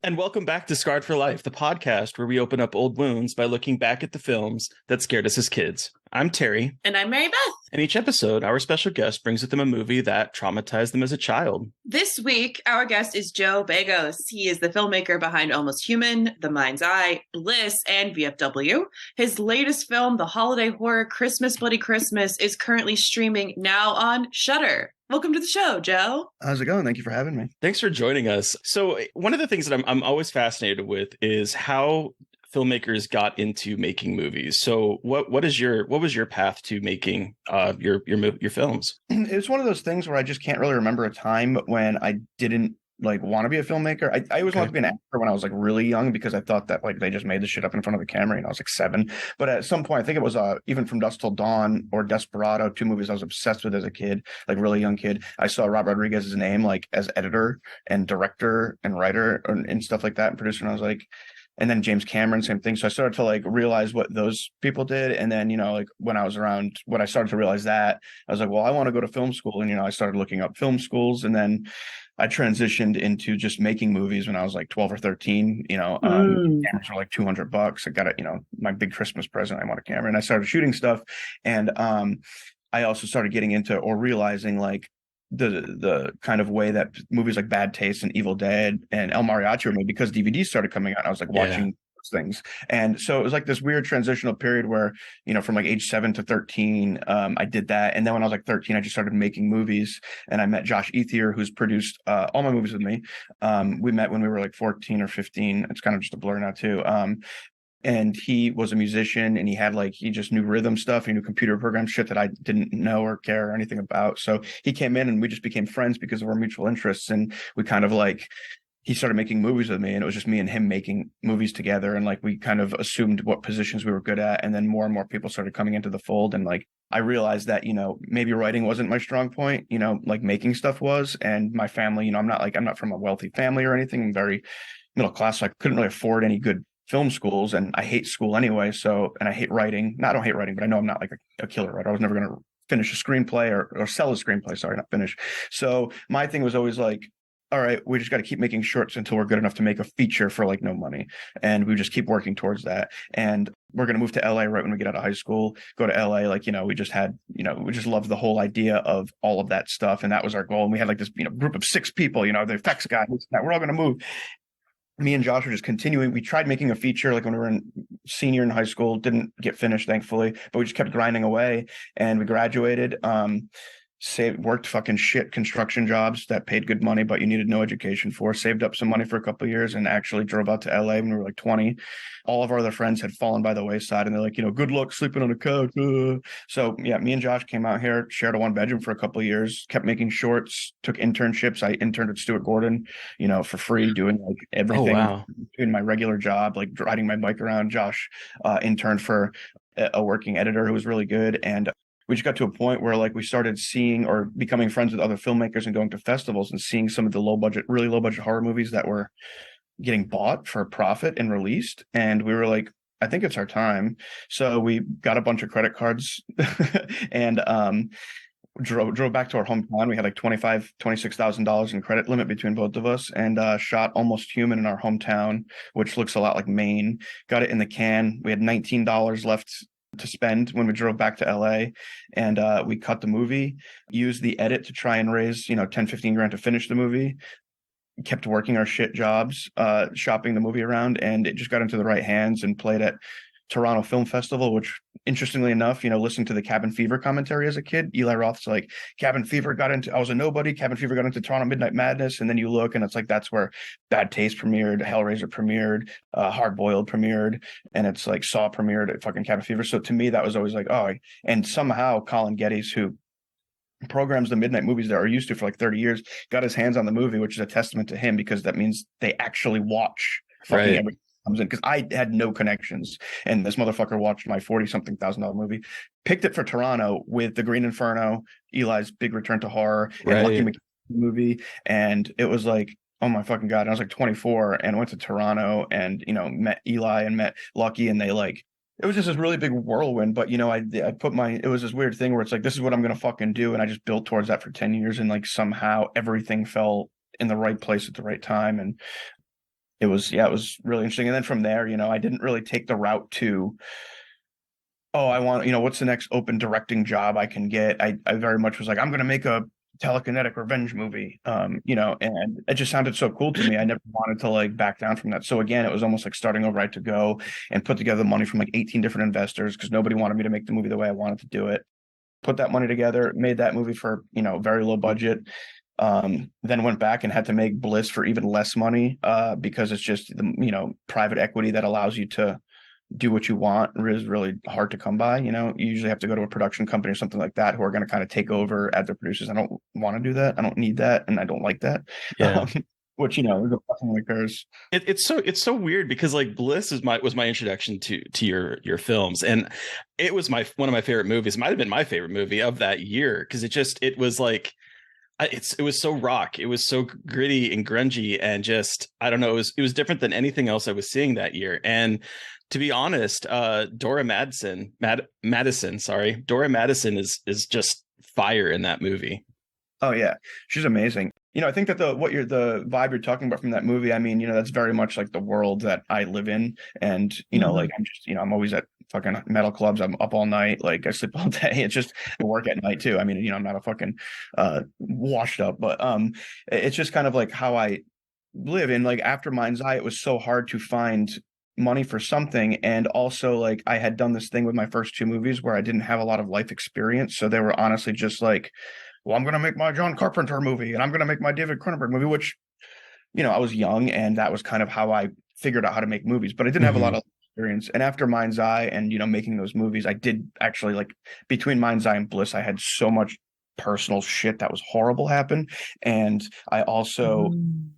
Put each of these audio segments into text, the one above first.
And welcome back to Scarred for Life, the podcast where we open up old wounds by looking back at the films that scared us as kids. I'm Terry. And I'm Mary Beth. And each episode, our special guest brings with them a movie that traumatized them as a child. This week, our guest is Joe Begos. He is the filmmaker behind Almost Human, The Mind's Eye, Bliss, and VFW. His latest film, the holiday horror Christmas Bloody Christmas, is currently streaming now on Shudder. Welcome to the show, Joe. How's it going? Thank you for having me. Thanks for joining us. So one of the things that I'm always fascinated with is how filmmakers got into making movies. So what was your path to making your films? It's one of those things where I just can't really remember a time when I didn't want to be a filmmaker. I always wanted to be an actor when I was really young because I thought that they just made the shit up in front of the camera and I was 7. But at some point, I think it was even From Dusk Till Dawn or Desperado, 2 movies I was obsessed with as a kid, really young kid. I saw Rob Rodriguez's name as editor and director and writer and stuff like that and producer. And I was and then James Cameron, same thing. So I started to realize what those people did. And then, when I was around, when I started to realize that, I was well, I want to go to film school. And, I started looking up film schools. And then I transitioned into just making movies when I was 12 or 13. Cameras were $200. I got my big Christmas present. I want a camera. And I started shooting stuff. And I also started getting into or realizing the kind of way that movies like Bad Taste and Evil Dead and El Mariachi were made because DVDs started coming out. I was watching those things. And so it was this weird transitional period where, from age 7 to 13, I did that. And then when I was 13, I just started making movies and I met Josh Ethier, who's produced all my movies with me. We met when we were 14 or 15. It's kind of just a blur now too. And he was a musician and he had he just knew rhythm stuff. He knew computer program shit that I didn't know or care or anything about. So he came in and we just became friends because of our mutual interests. And we kind of he started making movies with me and it was just me and him making movies together. And we kind of assumed what positions we were good at. And then more and more people started coming into the fold. And I realized that, maybe writing wasn't my strong point, making stuff was. And my family, I'm not from a wealthy family or anything. I'm very middle class. So I couldn't really afford any good film schools and I hate school anyway. So, and I hate writing. No, I don't hate writing, but I know I'm not a killer writer. I was never going to finish a screenplay or sell a screenplay. Sorry, not finish. So my thing was always all right, we just got to keep making shorts until we're good enough to make a feature for no money. And we just keep working towards that. And we're going to move to LA right when we get out of high school, go to LA. We just had, we just loved the whole idea of all of that stuff. And that was our goal. And we had this, group of 6 people, the effects guy, we're all going to move. Me and Josh were just continuing. We tried making a feature when we were senior in high school, didn't get finished, thankfully, but we just kept grinding away and we graduated. Worked fucking shit construction jobs that paid good money, but you needed no education for. Saved up some money for a couple of years and actually drove out to LA when we were 20. All of our other friends had fallen by the wayside and they're good luck sleeping on a couch. So yeah, me and Josh came out here, shared a 1-bedroom for a couple of years, kept making shorts, took internships. I interned at Stuart Gordon, for free, doing everything. Oh, wow. Doing my regular job, riding my bike around. Josh interned for a working editor who was really good. And we just got to a point where we started seeing or becoming friends with other filmmakers and going to festivals and seeing some of the really low budget horror movies that were getting bought for profit and released. And we were I think it's our time. So we got a bunch of credit cards and drove back to our hometown. We had $26,000 in credit limit between both of us and shot Almost Human in our hometown, which looks a lot like Maine. Got it in the can. We had $19 left to spend when we drove back to LA and we cut the movie, used the edit to try and raise 10-15 grand to finish the movie, kept working our shit jobs, shopping the movie around, and it just got into the right hands and played at Toronto Film Festival, which interestingly enough, listening to the Cabin Fever commentary as a kid, Eli Roth's Cabin Fever I was a nobody, Cabin Fever got into Toronto Midnight Madness, and then you look and it's that's where Bad Taste premiered, Hellraiser premiered, Hard Boiled premiered, and it's Saw premiered at fucking Cabin Fever. So to me, that was always oh, and somehow Colin Geddes, who programs the midnight movies that are used to for 30 years, got his hands on the movie, which is a testament to him because that means they actually watch fucking everything comes in, because I had no connections and this motherfucker watched my $40-something thousand movie, picked it for Toronto with The Green Inferno, Eli's big return to horror, and Lucky McKee movie, and it was oh my fucking god. And I was 24 and went to Toronto and met Eli and met Lucky, and they it was just this really big whirlwind. But I put it was this weird thing where it's this is what I'm gonna fucking do, and I just built towards that for 10 years, and somehow everything fell in the right place at the right time. And it was really interesting. And then from there, I didn't really take the route to, oh, I want, what's the next open directing job I can get? I very much was like, I'm going to make a telekinetic revenge movie, and it just sounded so cool to me. I never wanted to like back down from that. So again, it was almost like starting over. I had to go and put together money from like 18 different investors because nobody wanted me to make the movie the way I wanted to do it. Put that money together, made that movie for, very low budget. Then went back and had to make Bliss for even less money because it's just the, private equity that allows you to do what you want is really hard to come by. You usually have to go to a production company or something like that who are going to kind of take over as their producers. I don't want to do that. I don't need that, and I don't like that. Yeah. Which is a fucking like there's it's so weird because like Bliss was my introduction to your films, and it was one of my favorite movies. It might have been my favorite movie of that year because it was like it was so rock. It was so gritty and grungy, and just I don't know. It was different than anything else I was seeing that year. And to be honest, Dora Madison, Dora Madison is just fire in that movie. Oh yeah, she's amazing. I think that the vibe you're talking about from that movie, I mean, that's very much like the world that I live in. And, like I'm just, I'm always at fucking metal clubs. I'm up all night. Like I sleep all day. It's just I work at night too. I mean, I'm not a fucking washed up, but it's just kind of like how I live. And like after Mind's Eye, it was so hard to find money for something. And also like I had done this thing with my first two movies where I didn't have a lot of life experience. So they were honestly just like, well, I'm going to make my John Carpenter movie and I'm going to make my David Cronenberg movie, which, I was young and that was kind of how I figured out how to make movies, but I didn't have a lot of experience. And after Mind's Eye and, making those movies, I did actually like between Mind's Eye and Bliss, I had so much personal shit that was horrible happen. And I also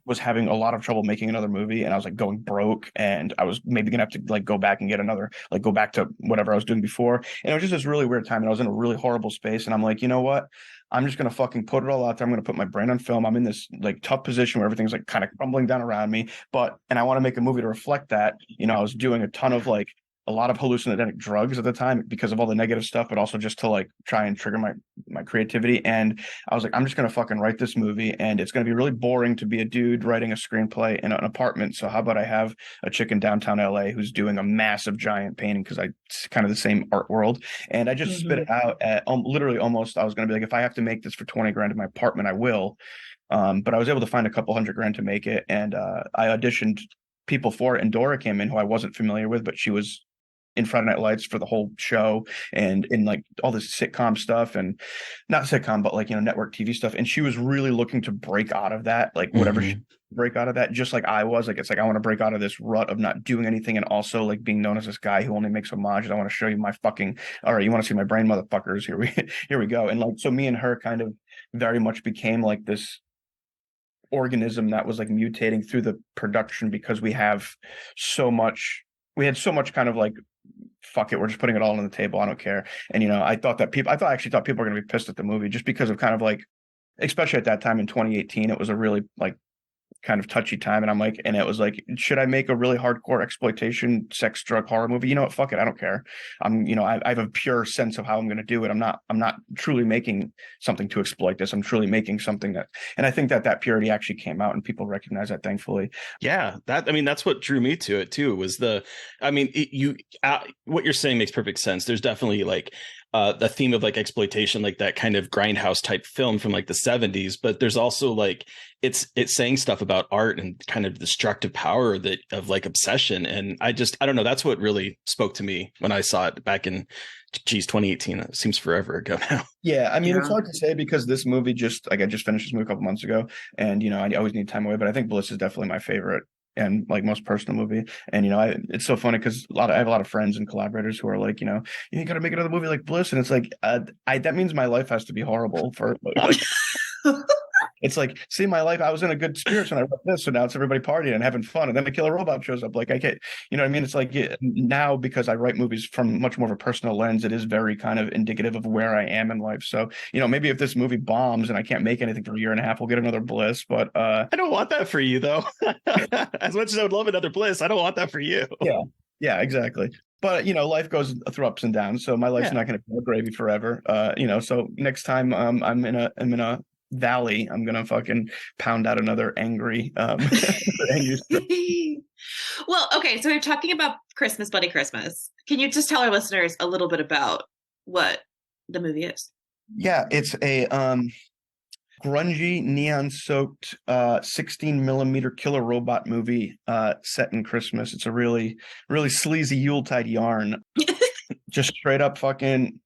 was having a lot of trouble making another movie and I was like going broke and I was maybe gonna have to like go back and get another, like go back to whatever I was doing before. And it was just this really weird time and I was in a really horrible space. And I'm like, you know what? I'm just going to fucking put it all out there. I'm going to put my brain on film. I'm in this like tough position where everything's like kind of crumbling down around me, and I want to make a movie to reflect that. I was doing a ton of like a lot of hallucinogenic drugs at the time because of all the negative stuff, but also just to like try and trigger my creativity. And I was like, I'm just going to fucking write this movie and it's going to be really boring to be a dude writing a screenplay in an apartment. So how about I have a chick in downtown LA who's doing a massive giant painting because it's kind of the same art world. And I just spit it out at literally almost, I was going to be like, if I have to make this for 20 grand in my apartment, I will. But I was able to find a couple $100,000 to make it. And I auditioned people for it. And Dora came in who I wasn't familiar with, but she was in Friday Night Lights for the whole show and in like all this sitcom stuff and not sitcom, but like, network TV stuff. And she was really looking to break out of that, like whatever she break out of that, just like I was. Like, it's like, I want to break out of this rut of not doing anything and also like being known as this guy who only makes homages. I want to show you my fucking, all right, you want to see my brain, motherfuckers? Here we go. And like, so me and her kind of very much became like this organism that was like mutating through the production because we had so much kind of like, fuck it, we're just putting it all on the table. I don't care. And I actually thought people were gonna be pissed at the movie just because of kind of like, especially at that time in 2018, it was a really like kind of touchy time. And I'm like, and it was like, should I make a really hardcore exploitation, sex, drug, horror movie? You know what? Fuck it. I don't care. I have a pure sense of how I'm going to do it. I'm not truly making something to exploit this. I'm truly making something and I think that purity actually came out and people recognize that, thankfully. Yeah. That's what drew me to it too, was what you're saying makes perfect sense. There's definitely like, the theme of like exploitation, like that kind of grindhouse type film from like the 70s, but there's also like it's saying stuff about art and kind of destructive power of like obsession. And I don't know, that's what really spoke to me when I saw it back in 2018. It seems forever ago now. Yeah, I mean, it's hard to say because this movie I just finished this movie a couple months ago and I always need time away, but I think Bliss is definitely my favorite and like most personal movie. And it's so funny because I have a lot of friends and collaborators who are like, you gotta make another movie like Bliss, and it's like that means my life has to be horrible for like it's like, see, my life, I was in a good spirits when I wrote this, so now it's everybody partying and having fun, and then a killer robot shows up. Like I get, you know what I mean? It's like now because I write movies from much more of a personal lens, it is very kind of indicative of where I am in life. So maybe if this movie bombs and I can't make anything for a year and a half, we'll get another Bliss. But I don't want that for you though. As much as I would love another Bliss, I don't want that for you. Yeah, exactly. But life goes through ups and downs, so my life's not going to be a gravy forever. So next time I'm in a Valley, I'm gonna fucking pound out another angry angry Well, okay, so we're talking about Christmas, Bloody Christmas. Can you just tell our listeners a little bit about what the movie is? Yeah, it's a grungy, neon-soaked 16 millimeter killer robot movie set in Christmas. It's a really, really sleazy Yuletide yarn. Just straight up fucking,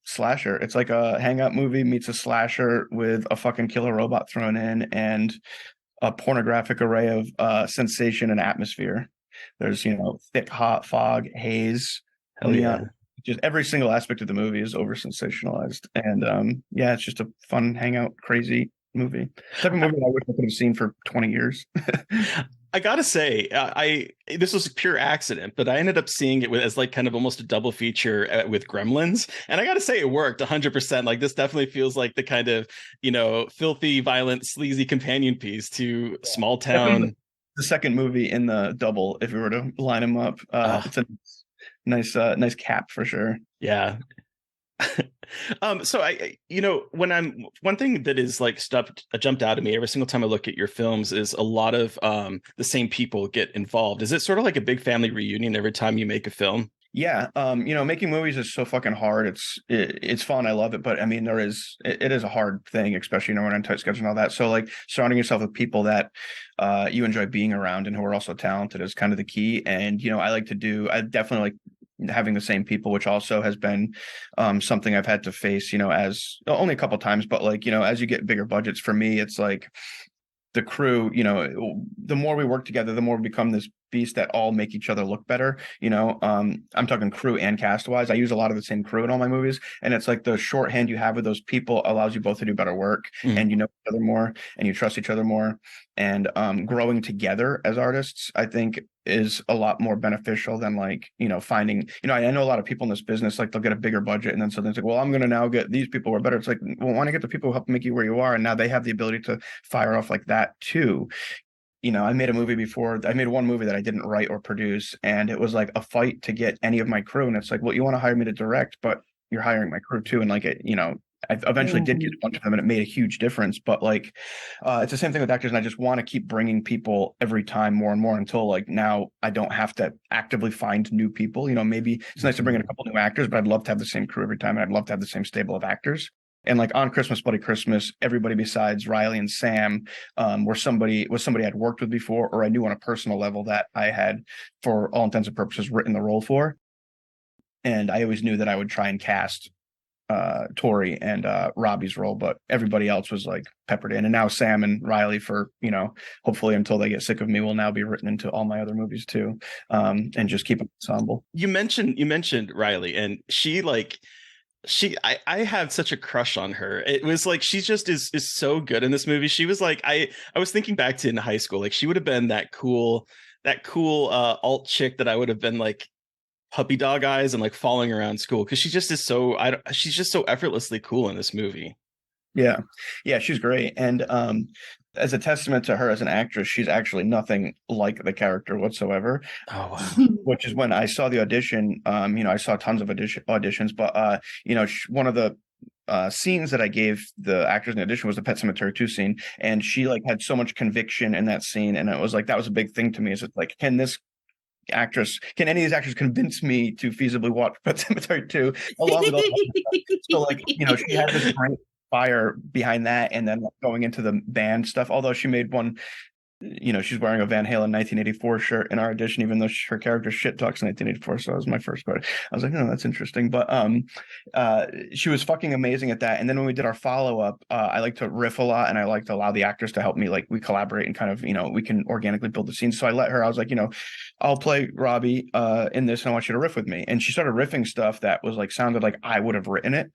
slasher. It's like a hangout movie meets a slasher with a fucking killer robot thrown in and a pornographic array of sensation and atmosphere. There's, thick, hot fog, haze, Hell yeah. neon. Just every single aspect of the movie is over sensationalized. And yeah, it's just a fun hangout, crazy movie. Type of movie I wish I could have seen for 20 years. I gotta say, this was a pure accident, but I ended up seeing it as like kind of almost a double feature with Gremlins, and I gotta say it worked 100%. Like this definitely feels like the kind of filthy, violent, sleazy companion piece to small town. The second movie in the double, if we were to line them up, it's a nice cap for sure. Yeah. So one thing that is like jumped out at me every single time I look at your films is a lot of the same people get involved. Is it sort of like a big family reunion every time you make a film? Yeah, making movies is so fucking hard. It's fun. I love it, but I mean, it is a hard thing, especially when on tight schedule and all that. So like surrounding yourself with people that you enjoy being around and who are also talented is kind of the key. And I definitely like having the same people, which also has been something I've had to face, as only a couple times, but like, as you get bigger budgets, for me, it's like the crew, the more we work together, the more we become this beast that all make each other look better. I'm talking crew and cast wise. I use a lot of the same crew in all my movies, and it's like the shorthand you have with those people allows you both to do better work, and you know each other more, and you trust each other more, and growing together as artists, I think, is a lot more beneficial than like finding. I know a lot of people in this business, like they'll get a bigger budget and then something's like, well, I'm gonna now get these people who are better. It's like, well, why not get the people who help make you where you are, and now they have the ability to fire off like that too. I made a movie before. I made one movie that I didn't write or produce, and it was like a fight to get any of my crew. And it's like, well, you want to hire me to direct, but you're hiring my crew too. And like, I eventually did get a bunch of them, and it made a huge difference. But like, it's the same thing with actors, and I just want to keep bringing people every time more and more until like now I don't have to actively find new people. Maybe it's nice to bring in a couple new actors, but I'd love to have the same crew every time, and I'd love to have the same stable of actors. And like on Christmas, Bloody Christmas, everybody besides Riley and Sam was somebody I'd worked with before, or I knew on a personal level that I had, for all intents and purposes, written the role for. And I always knew that I would try and cast Tori and Robbie's role, but everybody else was like peppered in. And now Sam and Riley, for hopefully until they get sick of me, will now be written into all my other movies too, and just keep an ensemble. You mentioned Riley, and I have such a crush on her. It was like she just is so good in this movie. She was like, I was thinking back to in high school, like she would have been that cool alt chick that I would have been like puppy dog eyes and like following around school, because she just is she's just so effortlessly cool in this movie. Yeah, she's great. And as a testament to her as an actress, she's actually nothing like the character whatsoever. Oh wow. Which is when I saw the audition, I saw tons of auditions, but one of the scenes that I gave the actors in the audition was the Pet Sematary 2 scene, and she like had so much conviction in that scene, and it was like that was a big thing to me. Is it like, can any of these actors convince me to feasibly watch Pet Sematary 2 along with all that? So like, she had this great fire behind that, and then going into the band stuff, although she made one, she's wearing a Van Halen 1984 shirt in our audition, even though her character shit talks 1984. So that was my first part. I was like, no, that's interesting. But she was fucking amazing at that. And then when we did our follow-up, I like to riff a lot, and I like to allow the actors to help me. Like we collaborate and kind of, we can organically build the scene. So I was like, I'll play Robbie in this, and I want you to riff with me. And she started riffing stuff that was like, sounded like I would have written it.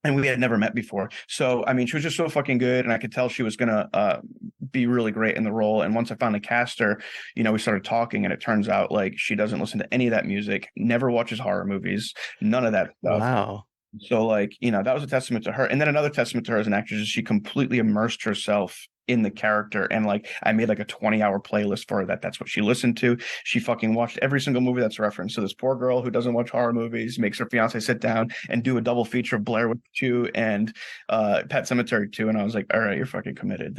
And we had never met before. So, I mean, she was just so fucking good. And I could tell she was going to be really great in the role. And once I finally cast her, we started talking, and it turns out like she doesn't listen to any of that music, never watches horror movies, none of that stuff. Wow. So like, that was a testament to her. And then another testament to her as an actress is she completely immersed herself in the character. And like I made like a 20-hour playlist for her that's what she listened to. She fucking watched every single movie that's referenced. So this poor girl who doesn't watch horror movies makes her fiance sit down and do a double feature of Blair Witch 2 and Pet Sematary 2. And I was like, all right, you're fucking committed.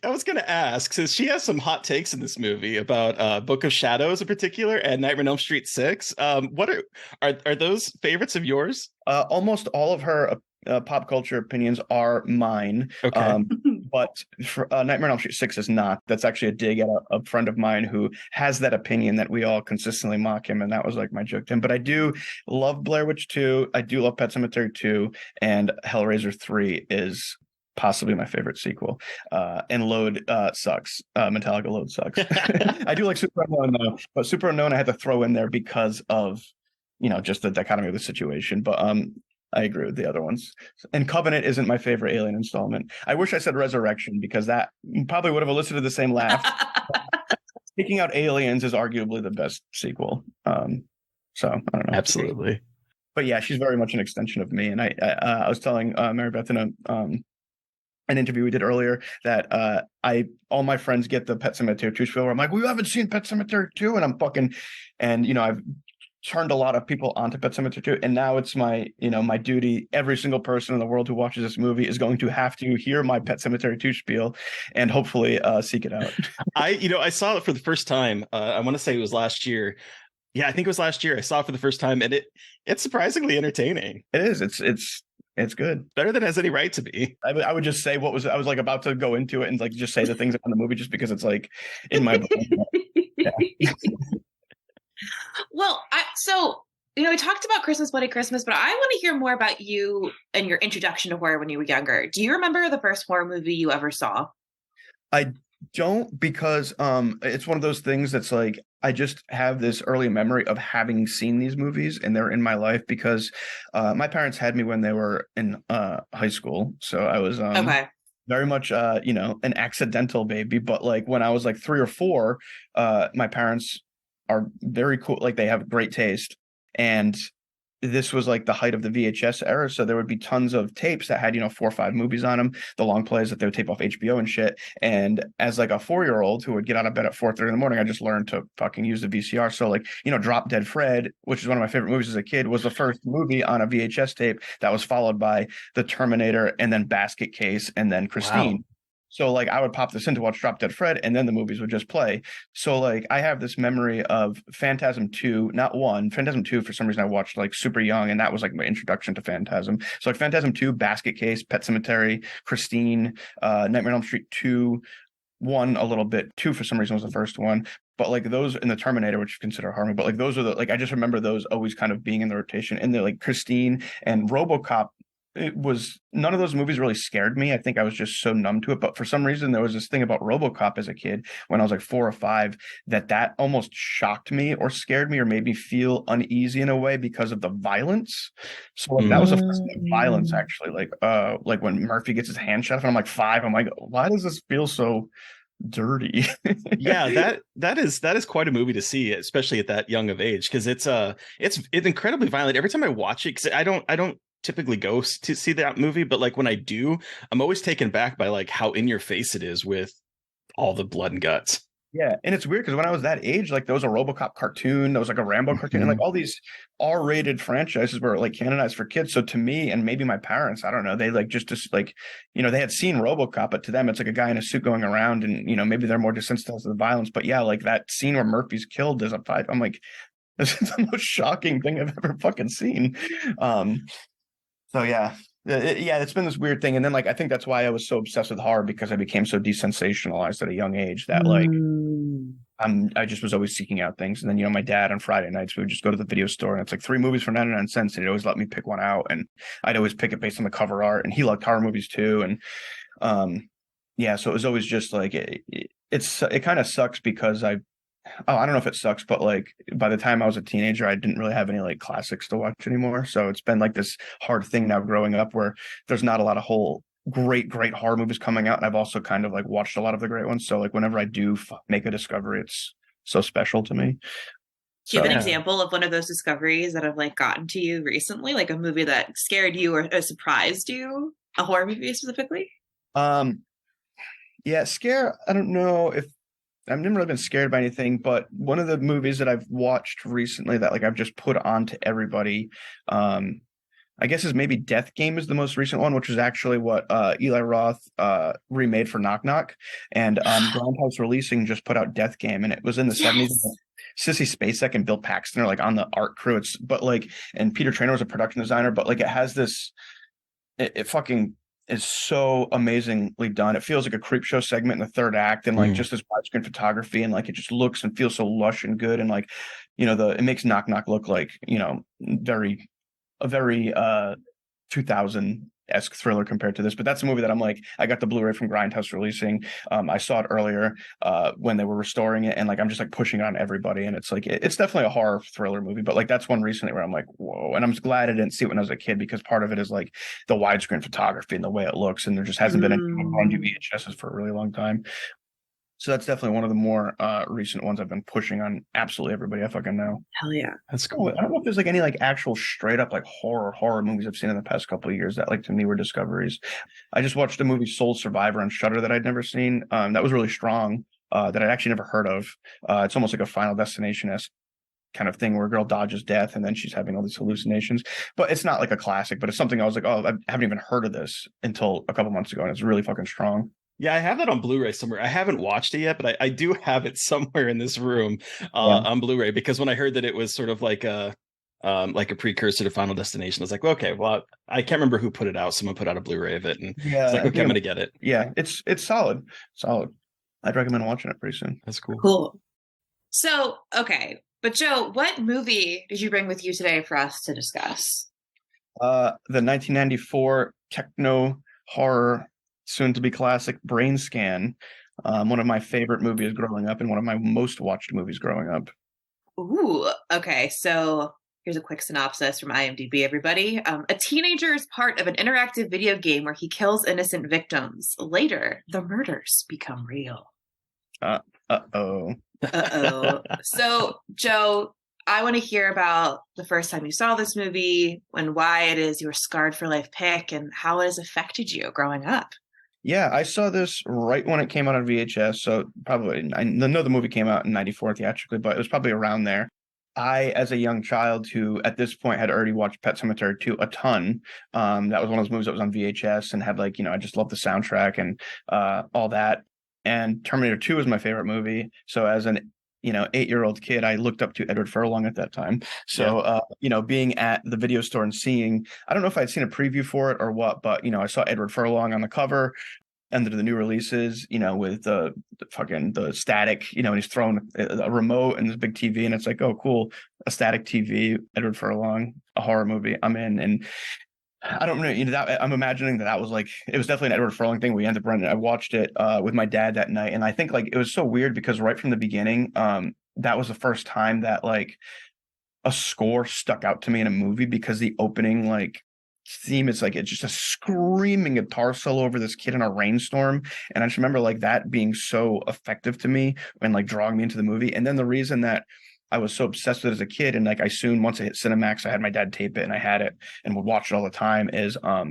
I was gonna ask, since she has some hot takes in this movie about Book of Shadows in particular and Nightmare on Elm Street 6. What are those favorites of yours? Almost all of her pop culture opinions are mine. Okay. But for, Nightmare on Elm Street 6 is not. That's actually a dig at a friend of mine who has that opinion that we all consistently mock him, and that was like my joke to him. But I do love Blair Witch 2. I do love Pet Sematary 2, and Hellraiser 3 is possibly my favorite sequel. And Load sucks. Metallica Load sucks. I do like Super Unknown though, but Super Unknown I had to throw in there because of just the dichotomy of the situation. But I agree with the other ones. And Covenant isn't my favorite Alien installment. I wish I said Resurrection because that probably would have elicited the same laugh. Taking out Aliens is arguably the best sequel. So I don't know. Absolutely. But yeah, she's very much an extension of me. And I was telling Mary Beth in an interview we did earlier that all my friends get the Pet Sematary 2 spiel where I'm like, well, you haven't seen Pet Sematary 2, and I'm fucking, and I've turned a lot of people onto Pet Sematary 2, and now it's my my duty. Every single person in the world who watches this movie is going to have to hear my Pet Sematary 2 spiel and hopefully seek it out. I saw it for the first time. I want to say it was last year. Yeah, I think it was last year. I saw it for the first time, and it's surprisingly entertaining. It is. It's good. Better than it has any right to be. I would just say I was like about to go into it and like just say the things on the movie just because it's like in my brain. Yeah. Well, we talked about Christmas, Bloody Christmas, but I want to hear more about you and your introduction to horror when you were younger. Do you remember the first horror movie you ever saw? I don't, because it's one of those things that's like I just have this early memory of having seen these movies, and they're in my life because my parents had me when they were in high school, so I was Okay. very much an accidental baby. But like when I was like 3 or 4, my parents are very cool, like they have great taste, and this was like the height of the VHS era, so there would be tons of tapes that had 4 or 5 movies on them, the long plays that they would tape off HBO and shit. And as like a 4-year-old who would get out of bed at 4:30 in the morning, I just learned to fucking use the VCR. So like Drop Dead Fred, which is one of my favorite movies as a kid, was the first movie on a VHS tape that was followed by The Terminator and then Basket Case and then Christine. Wow. So like I would pop this in to watch Drop Dead Fred, and then the movies would just play. So like I have this memory of Phantasm 2, not 1. Phantasm 2 for some reason I watched like super young, and that was like my introduction to Phantasm. So like Phantasm 2, Basket Case, Pet Sematary, Christine, Nightmare on Elm Street 2, 1 a little bit, 2 for some reason was the first one. But like those in the Terminator, which is considered horror movie, but like those are I just remember those always kind of being in the rotation. And they're like Christine and RoboCop. It was none of those movies really scared me. I think I was just so numb to it. But for some reason, there was this thing about RoboCop as a kid when I was like 4 or 5 that almost shocked me or scared me or made me feel uneasy in a way because of the violence. So like, that was the first thing, violence actually. Like when Murphy gets his hand shot off, and I'm like 5. I'm like, why does this feel so dirty? Yeah, that is quite a movie to see, especially at that young of age, because it's incredibly violent. Every time I watch it, because I don't typically go to see that movie, but like when I do, I'm always taken back by like how in your face it is with all the blood and guts. Yeah, and it's weird because when I was that age, like there was a RoboCop cartoon, there was like a Rambo cartoon, and like all these R-rated franchises were like canonized for kids. So to me, and maybe my parents, I don't know, they like just like they had seen RoboCop, but to them it's like a guy in a suit going around, and maybe they're more desensitized to the violence. But yeah, like that scene where Murphy's killed is a fight. I'm like, this is the most shocking thing I've ever fucking seen. So yeah, it's been this weird thing, and then like I think that's why I was so obsessed with horror, because I became so desensationalized at a young age that like I just was always seeking out things. And then my dad on Friday nights we would just go to the video store, and it's like 3 movies for 99 cents, and he'd always let me pick one out, and I'd always pick it based on the cover art, and he liked horror movies too, and yeah, so it was always just like it kind of sucks because I don't know if it sucks, but like by the time I was a teenager, I didn't really have any like classics to watch anymore. So it's been like this hard thing now growing up where there's not a lot of whole great horror movies coming out. And I've also kind of like watched a lot of the great ones. So like whenever I do make a discovery, it's so special to me. Do you have an example of one of those discoveries that have like gotten to you recently, like a movie that scared you or surprised you, a horror movie specifically? Yeah, scare. I don't know if I've never really been scared by anything, but one of the movies that I've watched recently that like I've just put on to everybody, um, I guess is maybe Death Game is the most recent one, which is actually what Eli Roth remade for Knock Knock, and Grindhouse Releasing just put out Death Game, and it was in the '70s. Yes. Sissy Spacek and Bill Paxton are like on the art crew. It's but like, and Peter Traynor was a production designer, but like it has this it fucking is so amazingly done. It feels like a creep show segment in the third act, and like Mm. just this widescreen photography, and like it just looks and feels so lush and good, and like it makes Knock Knock look like very a very 2000-esque thriller compared to this. But that's a movie that I'm like, I got the Blu-ray from Grindhouse Releasing. I saw it earlier when they were restoring it, and like I'm just like pushing it on everybody. And it's like it's definitely a horror thriller movie, but like that's one recently where I'm like, whoa. And I'm just glad I didn't see it when I was a kid, because part of it is like the widescreen photography and the way it looks, and there just hasn't been anything on Mm, VHSs for a really long time. So that's definitely one of the more recent ones I've been pushing on absolutely everybody I fucking know. hell yeah. That's Oh, cool. I don't know if there's like any like actual straight up like horror movies I've seen in the past couple of years that like to me were discoveries. I just watched the movie Soul Survivor on Shudder that I'd never seen. That was really strong. That I'd actually never heard of. It's almost like a Final Destination-esque kind of thing where a girl dodges death and then she's having all these hallucinations. But it's not like a classic, but it's something I was like, oh, I haven't even heard of this until a couple months ago, and it's really fucking strong. Yeah, I have that on Blu-ray somewhere. I haven't watched it yet, but I do have it somewhere in this room Yeah. on Blu-ray, because when I heard that it was sort of like a precursor to Final Destination, I was like, well, okay, well, I can't remember who put it out. Someone put out a Blu-ray of it, and I was Yeah. like, okay, I'm gonna get it. Yeah, it's solid. Solid. I'd recommend watching it pretty soon. That's cool. Cool. So, okay. But Joe, what movie did you bring with you today for us to discuss? The 1994 techno horror, soon to be classic, Brainscan. One of my favorite movies growing up, and one of my most watched movies growing up. Ooh, okay. So here's a quick synopsis from IMDb, everybody. A teenager is part of an interactive video game where he kills innocent victims. Later, the murders become real. Uh-oh. Uh-oh. So, Joe, I want to hear about the first time you saw this movie and why it is your scarred for life pick and how it has affected you growing up. Yeah, I saw this right when it came out on VHS. So probably, I know the movie came out in '94 theatrically, but it was probably around there. I, as a young child who at this point had already watched Pet Sematary 2 a ton, that was one of those movies that was on VHS and had like, I just loved the soundtrack and all that. And Terminator 2 was my favorite movie. So as an 8-year-old kid, I looked up to Edward Furlong at that time. So being at the video store and seeing, I don't know if I'd seen a preview for it or what, but I saw Edward Furlong on the cover under the new releases, with the static, and he's throwing a remote and this big TV, and it's like, oh, cool, a static TV, Edward Furlong, a horror movie, I'm in. And I don't know, that I'm imagining that was like, it was definitely an Edward Furlong thing. We ended up running. I watched it with my dad that night, and I think like it was so weird because right from the beginning, that was the first time that like a score stuck out to me in a movie, because the opening like theme is like it's just a screaming guitar solo over this kid in a rainstorm, and I just remember like that being so effective to me and like drawing me into the movie. And then the reason that I was so obsessed with it as a kid, and like I soon, once I hit Cinemax, I had my dad tape it and I had it and would watch it all the time, is I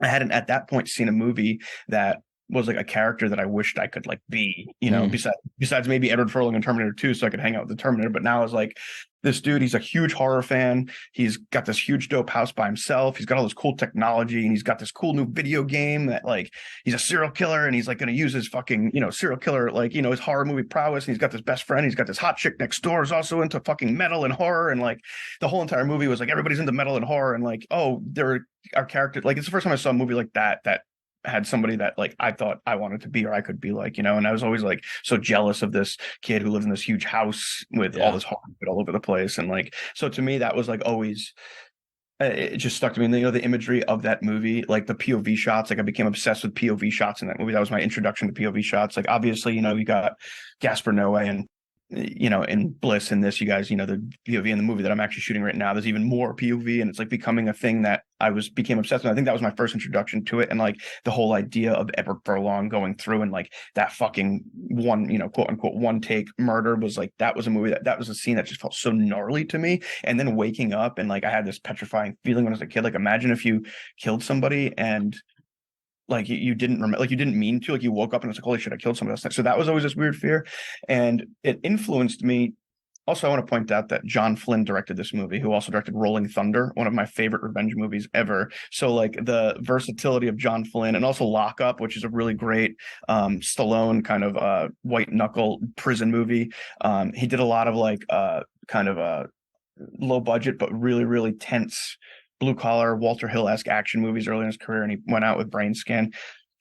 hadn't at that point seen a movie that was like a character that I wished I could like be, besides maybe Edward Furlong in Terminator 2, so I could hang out with the Terminator. But now I was like, this dude, he's a huge horror fan. He's got this huge dope house by himself. He's got all this cool technology, and he's got this cool new video game that like he's a serial killer, and he's like going to use his fucking, serial killer, like, his horror movie prowess. And he's got this best friend. He's got this hot chick next door who's also into fucking metal and horror. And like the whole entire movie was like, everybody's into metal and horror. And like, oh, there are characters. Like, it's the first time I saw a movie like that had somebody that like I thought I wanted to be or I could be like, and I was always like so jealous of this kid who lived in this huge house with all this horror all over the place. And like, so to me, that was like always, it just stuck to me. And the imagery of that movie, like the POV shots, like I became obsessed with POV shots in that movie. That was my introduction to POV shots. Like obviously, you got Gaspar Noé and in Bliss in this, you guys, the POV in the movie that I'm actually shooting right now, there's even more POV, and it's like becoming a thing that became obsessed with. I think that was my first introduction to it. And like the whole idea of Edward Furlong going through and like that fucking one, quote unquote, one take murder was like, that was a movie that was a scene that just felt so gnarly to me. And then waking up and like, I had this petrifying feeling when I was a kid. Like imagine if you killed somebody and like you didn't remember, like you didn't mean to, like you woke up and it's like, holy shit, I killed somebody else. So that was always this weird fear, and it influenced me. Also, I want to point out that John Flynn directed this movie, who also directed Rolling Thunder, one of my favorite revenge movies ever. So, like the versatility of John Flynn, and also Lock Up, which is a really great Stallone kind of white knuckle prison movie. He did a lot of like kind of low budget but really really tense blue collar Walter Hill-esque action movies early in his career, and he went out with Brainscan.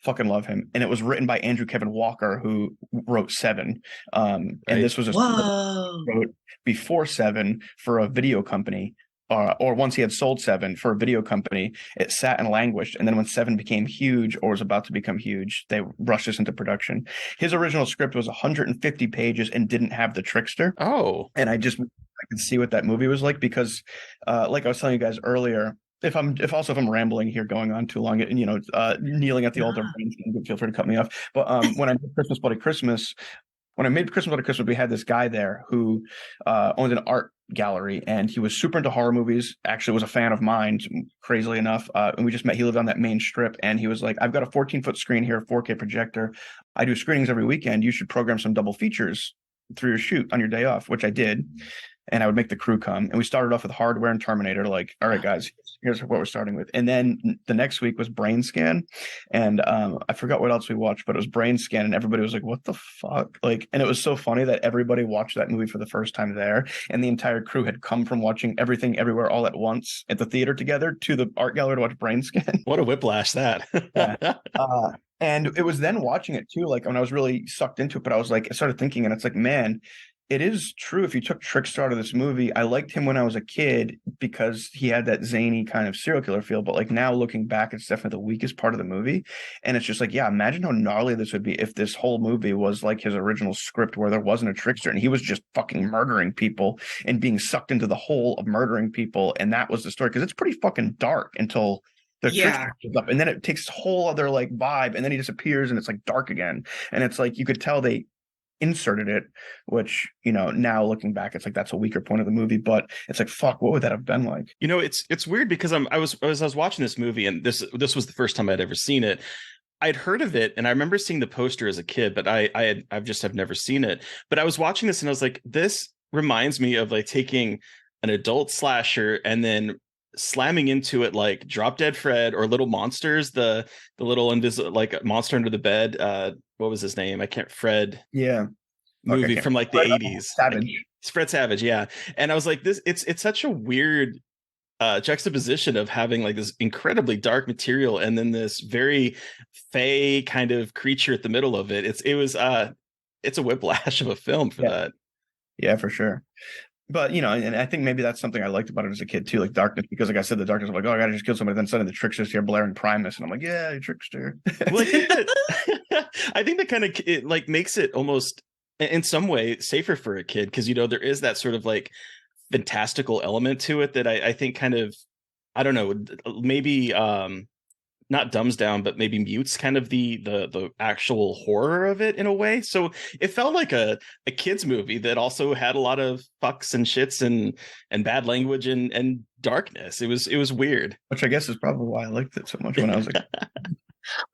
Fucking love him. And it was written by Andrew Kevin Walker, who wrote Seven. And Right. this was a Whoa. wrote before Seven for a video company, or once he had sold Seven for a video company. It sat and languished, and then when Seven became huge or was about to become huge, they rushed this into production. His original script was 150 pages and didn't have the trickster. Oh, And I could see what that movie was like, because like I was telling you guys earlier, if I'm rambling here, going on too long, and kneeling at the altar, feel free to cut me off. But when I made Christmas Bloody Christmas, we had this guy there who owned an art gallery, and he was super into horror movies. Actually, was a fan of mine, crazily enough. And we just met. He lived on that main strip, and he was like, "I've got a 14-foot screen here, 4K projector. I do screenings every weekend. You should program some double features through your shoot on your day off," which I did. And I would make the crew come. And we started off with Hardware and Terminator, like, all right, guys, here's what we're starting with. And then the next week was Brainscan. And I forgot what else we watched, but it was Brainscan. And everybody was like, what the fuck? Like, and it was so funny that everybody watched that movie for the first time there. And the entire crew had come from watching Everything Everywhere All at Once at the theater together to the art gallery to watch Brainscan. what a whiplash that. Yeah. And it was then watching it too, like when I was really sucked into it, but I was like, I started thinking, and it's like, man, it is true. If you took Trickster out of this movie, I liked him when I was a kid because he had that zany kind of serial killer feel. But like now looking back, it's definitely the weakest part of the movie. And it's just like, yeah, imagine how gnarly this would be if this whole movie was like his original script, where there wasn't a trickster and he was just fucking murdering people and being sucked into the hole of murdering people. And that was the story, because it's pretty fucking dark until the trickster shows up, and then it takes a whole other like vibe, and then he disappears and it's like dark again. And it's like you could tell they inserted it, which, now looking back, it's like that's a weaker point of the movie, but it's like, fuck, what would that have been like? It's weird, because I was watching this movie, and this was the first time I'd ever seen it. I'd heard of it, and I remember seeing the poster as a kid, but I've just never seen it. But I was watching this and I was like, this reminds me of like taking an adult slasher and then slamming into it like Drop Dead Fred or Little Monsters, the little invisible like monster under the bed. What was his name? Fred. Yeah. Movie from like the 80s. Savage. It's Fred Savage, yeah. And I was like, it's such a weird juxtaposition of having like this incredibly dark material and then this very fey kind of creature at the middle of it. It's a whiplash of a film for that. Yeah, for sure. But and I think maybe that's something I liked about it as a kid too, like darkness, because like I said, the darkness of like, oh, I gotta just kill somebody, then suddenly the trickster's here blaring Primus, and I'm like, yeah, you trickster. Well, I think that kind of it like makes it almost in some way safer for a kid, because there is that sort of like fantastical element to it that I think kind of, I don't know, maybe not dumbs down, but maybe mutes kind of the actual horror of it in a way. So it felt like a kid's movie that also had a lot of fucks and shits and bad language and darkness. It was weird. Which I guess is probably why I liked it so much when I was like.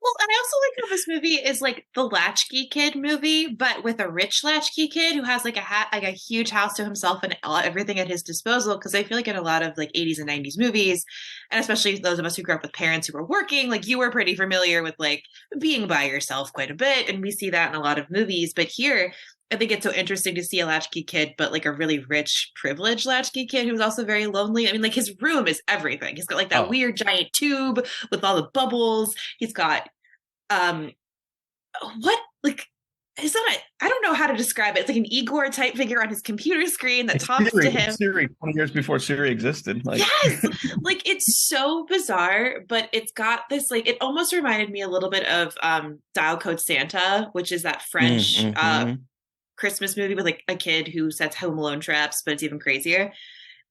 Well, and I also like how this movie is like the latchkey kid movie, but with a rich latchkey kid who has like a huge house to himself and everything at his disposal. Because I feel like in a lot of like 80s and 90s movies, and especially those of us who grew up with parents who were working, like you were pretty familiar with like being by yourself quite a bit, and we see that in a lot of movies. But here, I think it's so interesting to see a latchkey kid, but like a really rich, privileged latchkey kid who's also very lonely. I mean, like his room is everything. He's got like that weird giant tube with all the bubbles. He's got, what? Like, is that I don't know how to describe it. It's like an Igor type figure on his computer screen that talks to him. Siri, 20 years before Siri existed. Like. Yes! Like, it's so bizarre, but it's got this, like, it almost reminded me a little bit of Dial Code Santa, which is that French Christmas movie with like a kid who sets Home Alone traps, but it's even crazier.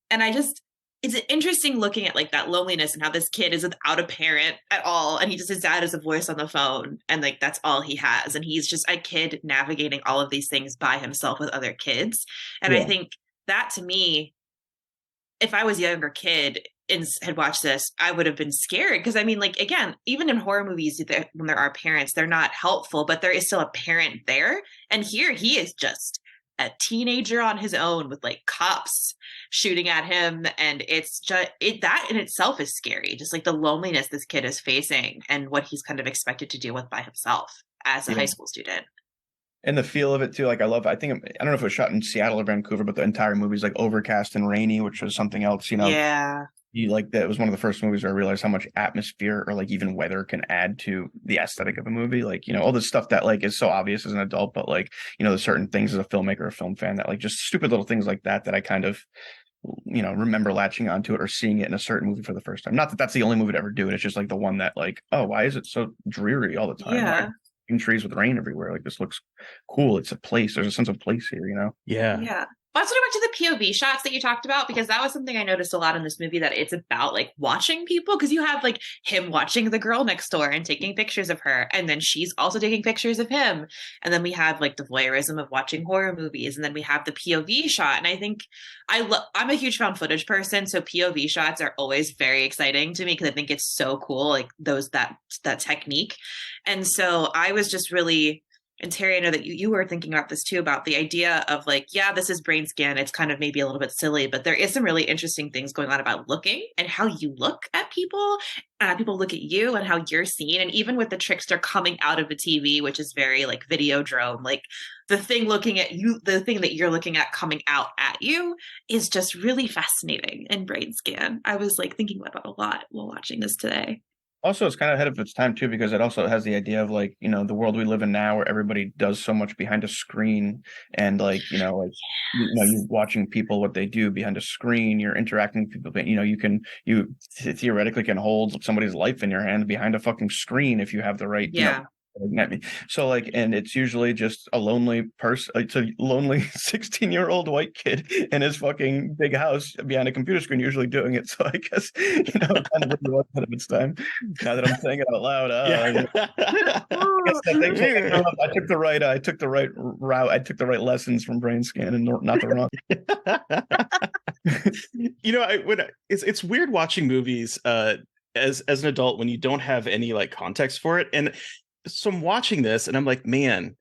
And it's interesting looking at like that loneliness and how this kid is without a parent at all. And his dad is a voice on the phone, and like, that's all he has. And he's just a kid navigating all of these things by himself with other kids. And I think that, to me, if I was a younger kid, had watched this, I would have been scared because I mean, like, again, even in horror movies, when there are parents, they're not helpful, but there is still a parent there. And here he is just a teenager on his own with like cops shooting at him, and it's just that in itself is scary. Just like the loneliness this kid is facing and what he's kind of expected to deal with by himself as a high school student. And the feel of it too, like I don't know if it was shot in Seattle or Vancouver, but the entire movie is like overcast and rainy, which was something else, Yeah. That was one of the first movies where I realized how much atmosphere or like even weather can add to the aesthetic of a movie. Like, all this stuff that like is so obvious as an adult, but like, there's certain things as a filmmaker or film fan that like just stupid little things like that I kind of, remember latching onto it or seeing it in a certain movie for the first time. Not that that's the only movie to ever do it. It's just like the one that like, oh, why is it so dreary all the time? Yeah. Why in trees with rain everywhere? Like, this looks cool. It's a place. There's a sense of place here, Yeah. Well, that's what I went to the POV shots that you talked about, because that was something I noticed a lot in this movie, that it's about like watching people, because you have like him watching the girl next door and taking pictures of her, and then she's also taking pictures of him, and then we have like the voyeurism of watching horror movies, and then we have the POV shot. And I think I'm a huge found footage person, so POV shots are always very exciting to me because I think it's so cool, like that technique. And so I was just really. And Terry, I know that you were thinking about this too, about the idea of like, yeah, this is Brainscan. It's kind of maybe a little bit silly, but there is some really interesting things going on about looking and how you look at people, people look at you and how you're seen. And even with the trickster coming out of the TV, which is very like Videodrome, like the thing looking at you, the thing that you're looking at coming out at you is just really fascinating in Brainscan. I was like thinking about it a lot while watching this today. Also, it's kind of ahead of its time too, because it also has the idea of like, the world we live in now where everybody does so much behind a screen, and like, you're watching people, what they do behind a screen, you're interacting with people, you theoretically can hold somebody's life in your hand behind a fucking screen if you have the right, so like, and it's usually just a lonely person. It's a lonely 16-year-old white kid in his fucking big house behind a computer screen, usually doing it. So I guess, kind of really was ahead of its time. Now that I'm saying it out loud, I took the right route. I took the right lessons from Brainscan and not the wrong. It's weird watching movies as an adult when you don't have any like context for it. And so I'm watching this and I'm like, man,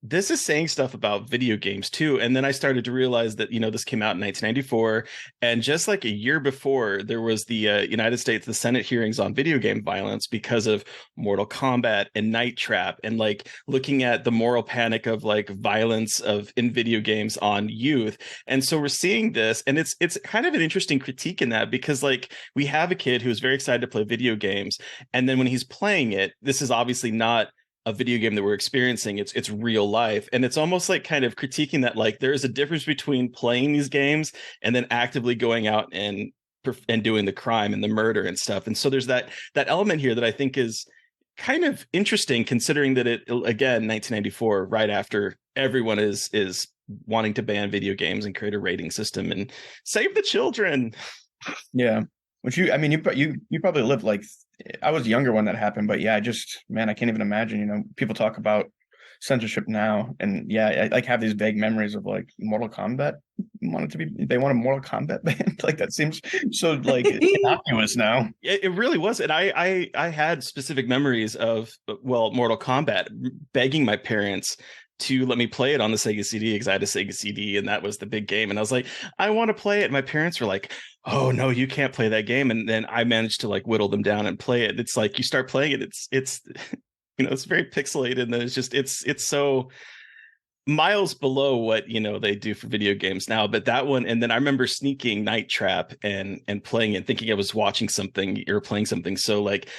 this is saying stuff about video games too. And then I started to realize that, this came out in 1994. And just like a year before, there was the United States, the Senate hearings on video game violence because of Mortal Kombat and Night Trap, and like looking at the moral panic of like violence in video games on youth. And so we're seeing this, and it's kind of an interesting critique in that, because like we have a kid who's very excited to play video games. And then when he's playing it, this is obviously not a video game that we're experiencing. It's real life. And it's almost like kind of critiquing that like there is a difference between playing these games and then actively going out and doing the crime and the murder and stuff. And so there's that element here that I think is kind of interesting, considering that it, again, 1994, right after everyone is wanting to ban video games and create a rating system and save the children. Yeah. Which you probably lived like, I was younger when that happened, but yeah, I can't even imagine, people talk about censorship now, and yeah, I like have these vague memories of like Mortal Kombat they want a Mortal Kombat band. Like that seems so like innocuous now. It really was. And I had specific memories of, Mortal Kombat, begging my parents to let me play it on the Sega CD, because I had a Sega CD and that was the big game. And I was like, I want to play it. And my parents were like, oh no, you can't play that game. And then I managed to like whittle them down and play it. It's like you start playing it, it's it's very pixelated, and then it's so miles below what they do for video games now. But that one, and then I remember sneaking Night Trap and playing it, thinking I was watching something or playing something so like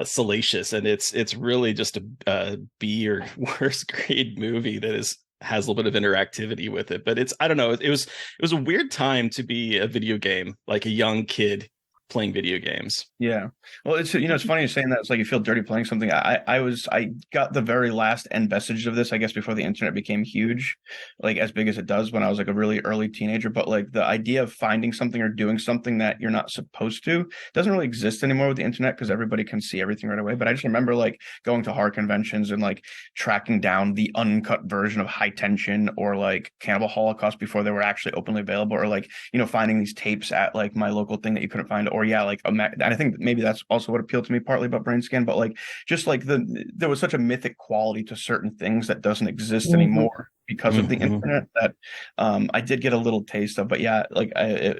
salacious, and it's really just a B or worse grade movie that has a little bit of interactivity with it. But I don't know, it was a weird time to be a video game, like a young kid playing video games. Yeah. Well, it's it's funny you're saying that. It's like you feel dirty playing something. I got the very last end vestiges of this, I guess, before the internet became huge, like as big as it does when I was like a really early teenager. But like the idea of finding something or doing something that you're not supposed to doesn't really exist anymore with the internet because everybody can see everything right away. But I just remember like going to horror conventions and like tracking down the uncut version of High Tension or like Cannibal Holocaust before they were actually openly available, or like finding these tapes at like my local thing that you couldn't find, or yeah, like and I think maybe that's also what appealed to me partly about Brainscan, but like just like there was such a mythic quality to certain things that doesn't exist anymore because of the internet that I did get a little taste of. But yeah, like I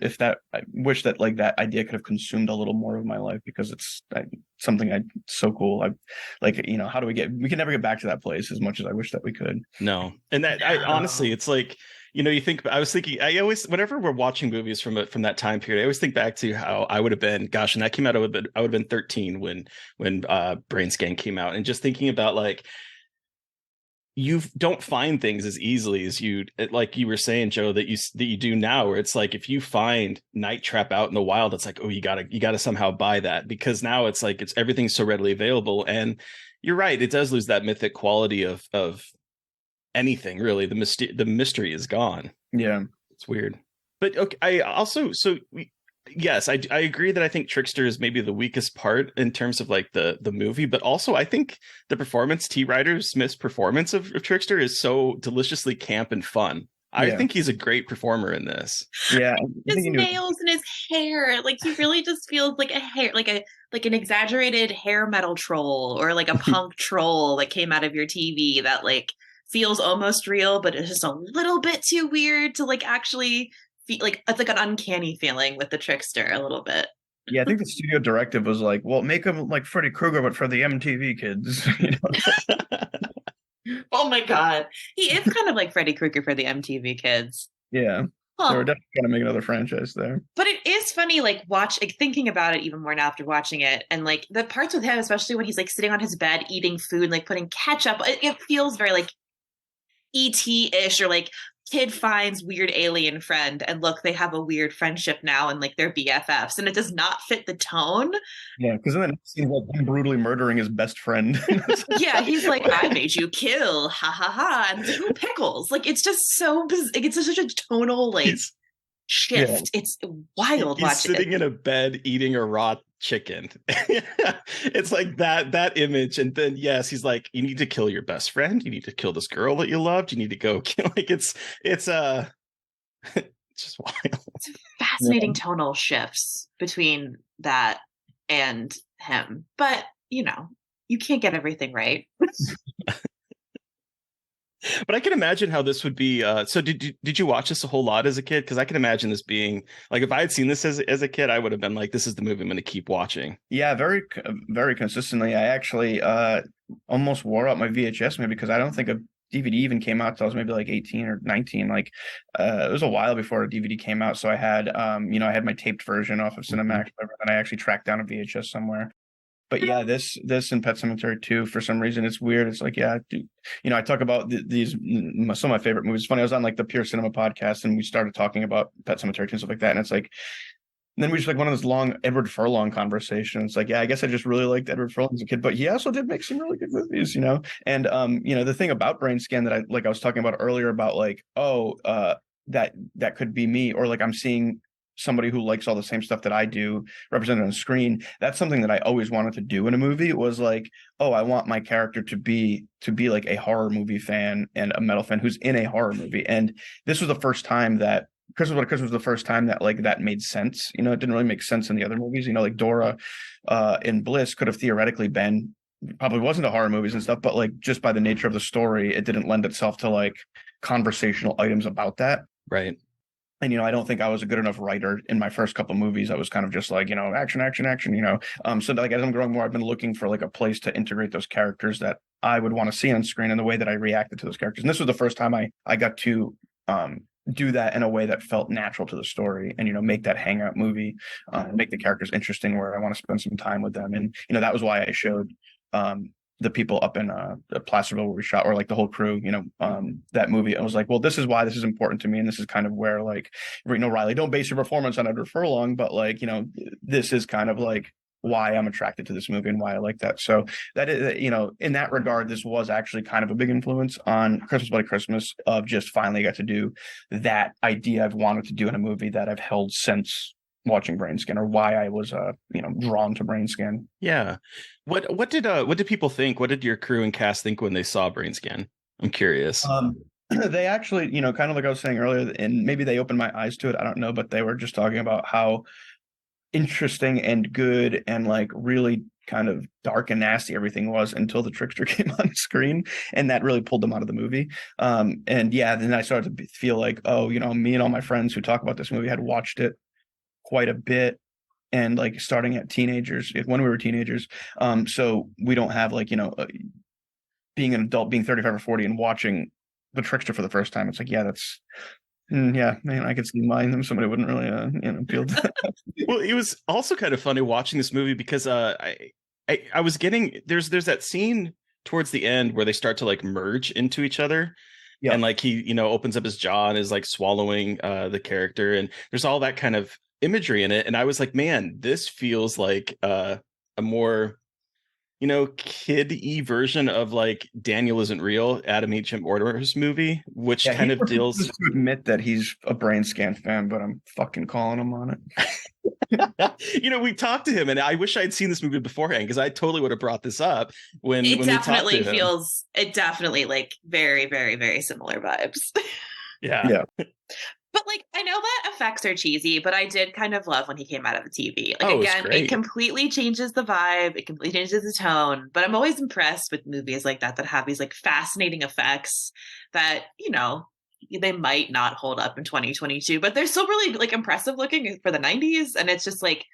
wish that like that idea could have consumed a little more of my life because it's something so cool. I like how do we can never get back to that place as much as I wish that we could. No, and that I honestly, it's like you think. I was thinking. I always, whenever we're watching movies from that time period, I always think back to how I would have been. Gosh, and that came out. I would have been 13 when Brainscan came out, and just thinking about like you don't find things as easily as like you were saying, Joe, that you do now, where it's like if you find Night Trap out in the wild, it's like, oh, you gotta somehow buy that, because now it's like everything's so readily available. And you're right, it does lose that mythic quality of anything really. The mystery is gone. Yeah, it's weird. But okay, yes, I agree that I think Trickster is maybe the weakest part in terms of like the movie, but also I think the performance, T. Ryder Smith's performance of Trickster is so deliciously camp and fun. I think he's a great performer in this. Yeah, his nails and his hair, like he really just feels like like an exaggerated hair metal troll, or like a punk troll that came out of your TV that like feels almost real, but it's just a little bit too weird to like actually feel like. It's like an uncanny feeling with the Trickster a little bit. Yeah, I think the studio directive was like, well, make him like Freddy Krueger, but for the MTV kids. Oh my God. He is kind of like Freddy Krueger for the MTV kids. Yeah. They were definitely going to make another franchise there. But it is funny, like thinking about it even more now after watching it, and like the parts with him, especially when he's like sitting on his bed eating food, like putting ketchup. It feels very like ET-ish, or like kid finds weird alien friend, and look, they have a weird friendship now, and like they're BFFs, and it does not fit the tone. Yeah, because then it seems like him brutally murdering his best friend. Yeah, he's like, I made you kill, ha ha ha, and who pickles? Like it's just so, it's such a tonal like shift. Yeah. It's wild. He's sitting in a bed eating a raw chicken. It's like that image, and then yes, he's like, you need to kill your best friend, you need to kill this girl that you loved, you need to go kill. Like it's it's just wild. It's fascinating tonal shifts between that and him, but you can't get everything right. But I can imagine how this would be. So did you watch this a whole lot as a kid? Because I can imagine this being like, if I had seen this as a kid, I would have been like, this is the movie I'm going to keep watching. Yeah, very, very consistently. I actually almost wore out my VHS maybe, because I don't think a DVD even came out till I was maybe like 18 or 19. Like it was a while before a DVD came out. So I had, I had my taped version off of Cinemax, and I actually tracked down a VHS somewhere. But yeah, this and Pet Sematary 2, for some reason, it's weird. It's like, yeah, dude, I talk about these, some of my favorite movies. It's funny, I was on like the Pure Cinema podcast, and we started talking about Pet Sematary 2 and stuff like that. And it's like, and then we just like one of those long Edward Furlong conversations. It's like, yeah, I guess I just really liked Edward Furlong as a kid, but he also did make some really good movies, And the thing about Brainscan that I was talking about earlier about like, that could be me, or like I'm seeing somebody who likes all the same stuff that I do represented on screen. That's something that I always wanted to do in a movie, was like, oh, I want my character to be like a horror movie fan and a metal fan who's in a horror movie. And this was the first time that Chris was the first time that like that made sense. It didn't really make sense in the other movies. Like Dora in Bliss could have theoretically been, probably wasn't a horror movies and stuff, but like just by the nature of the story, it didn't lend itself to like conversational items about that. Right. And, I don't think I was a good enough writer in my first couple movies. I was kind of just like, action, action, action, So like as I'm growing more, I've been looking for like a place to integrate those characters that I would want to see on screen, and the way that I reacted to those characters. And this was the first time I got to do that in a way that felt natural to the story, and, make that hangout movie, make the characters interesting where I want to spend some time with them. And, that was why I showed the people up in Placerville where we shot, or like the whole crew, that movie. I was like, well, this is why this is important to me, and this is kind of where, like, Riley, don't base your performance on Edward Furlong, but like, this is kind of like why I'm attracted to this movie and why I like that. So that is, in that regard, this was actually kind of a big influence on Christmas Bloody Christmas, of just finally got to do that idea I've wanted to do in a movie that I've held since watching Brainscan, or why I was drawn to Brainscan. Yeah. What did people think? What did your crew and cast think when they saw Brainscan? I'm curious. They actually, kind of like I was saying earlier, and maybe they opened my eyes to it, I don't know, but they were just talking about how interesting and good and like really kind of dark and nasty everything was until the trickster came on screen, and that really pulled them out of the movie. And yeah, then I started to feel like, oh, me and all my friends who talk about this movie had watched it quite a bit, and like starting at teenagers, when we were teenagers. So we don't have like, being an adult, being 35 or 40 and watching the trickster for the first time. It's like, yeah, that's yeah, man, I could see mine. Somebody wouldn't really, appeal to that. Well, it was also kind of funny watching this movie because I was getting there's that scene towards the end where they start to like merge into each other. Yeah. And like he, opens up his jaw and is like swallowing the character, and there's all that kind of imagery in it. And I was like, man, this feels like a more kid-y version of like Daniel Isn't Real, Adam H. Mortimer's movie, which kind of deals to admit that he's a Brainscan fan, but I'm fucking calling him on it. We talked to him, and I wish I'd seen this movie beforehand, because I totally would have brought this up when we talked to him. It definitely like very, very, very similar vibes. Yeah. But like, I know that effects are cheesy, but I did kind of love when he came out of the TV. Like, again, it completely changes the vibe. It completely changes the tone. But I'm always impressed with movies like that have these like fascinating effects that, they might not hold up in 2022, but they're still really like impressive looking for the 90s. And it's just like,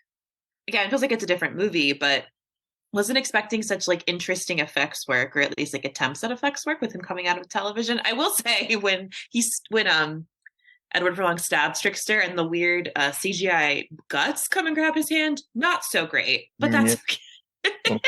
again, it feels like it's a different movie, but wasn't expecting such like interesting effects work, or at least like attempts at effects work with him coming out of television. I will say when Edward Furlong stabs Trickster and the weird CGI guts come and grab his hand, not so great, but that's okay.